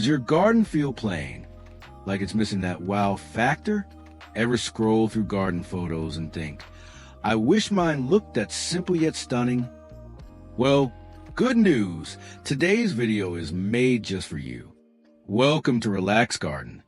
Does your garden feel plain, like it's missing that wow factor? Ever scroll through garden photos and think, I wish mine looked that simple yet stunning? Well, good news. Today's video is made just for you. Welcome to Relax Garden,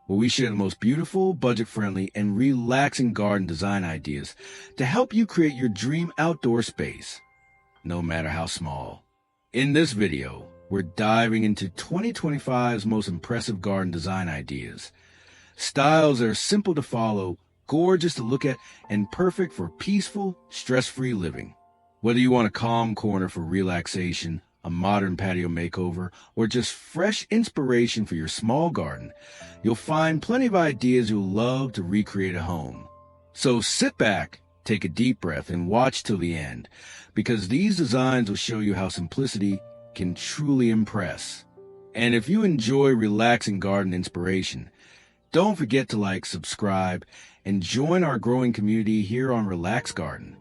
where we share the most beautiful, budget-friendly, and relaxing garden design ideas to help you create your dream outdoor space, no matter how small. In this video, we're diving into 2025's most impressive garden design ideas. Styles that are simple to follow, gorgeous to look at, and perfect for peaceful, stress-free living. Whether you want a calm corner for relaxation, a modern patio makeover, or just fresh inspiration for your small garden, you'll find plenty of ideas you'll love to recreate at home. So sit back, take a deep breath, and watch till the end, because these designs will show you how simplicity can truly impress. And if you enjoy relaxing garden inspiration, don't forget to like, subscribe, and join our growing community here on Relax Garden.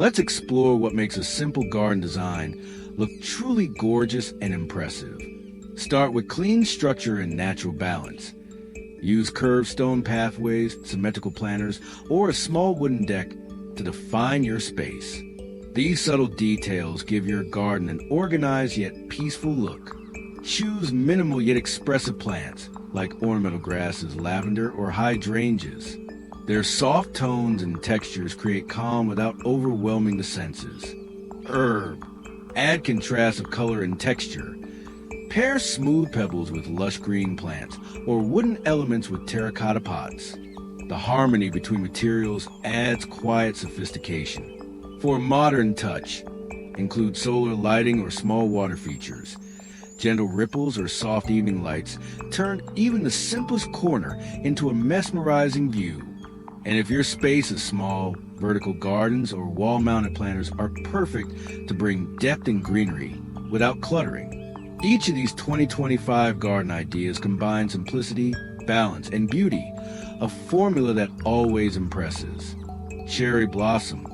Let's explore what makes a simple garden design look truly gorgeous and impressive. Start with clean structure and natural balance. Use curved stone pathways, symmetrical planters, or a small wooden deck to define your space. These subtle details give your garden an organized yet peaceful look. Choose minimal yet expressive plants, like ornamental grasses, lavender, or hydrangeas. Their soft tones and textures create calm without overwhelming the senses. Herb. Add contrast of color and texture. Pair smooth pebbles with lush green plants, or wooden elements with terracotta pots. The harmony between materials adds quiet sophistication. For a modern touch, include solar lighting or small water features. Gentle ripples or soft evening lights turn even the simplest corner into a mesmerizing view. And if your space is small, vertical gardens or wall-mounted planters are perfect to bring depth and greenery without cluttering. Each of these 2025 garden ideas combines simplicity, balance, and beauty, a formula that always impresses. Cherry Blossom.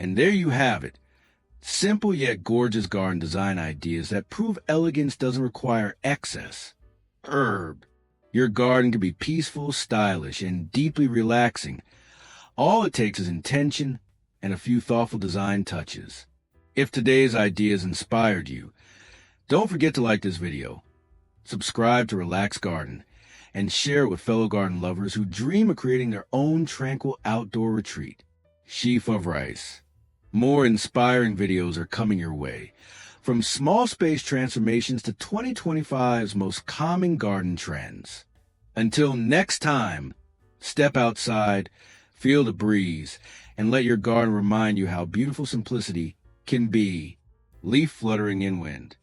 And there you have it. Simple yet gorgeous garden design ideas that prove elegance doesn't require excess. Herb. Your garden can be peaceful, stylish, and deeply relaxing. All it takes is intention and a few thoughtful design touches. If today's ideas inspired you, don't forget to like this video, subscribe to Relax Garden, and share it with fellow garden lovers who dream of creating their own tranquil outdoor retreat. Sheaf of Rice. More inspiring videos are coming your way, from small space transformations to 2025's most calming garden trends. Until next time, step outside, feel the breeze, and let your garden remind you how beautiful simplicity can be. Leaf fluttering in wind.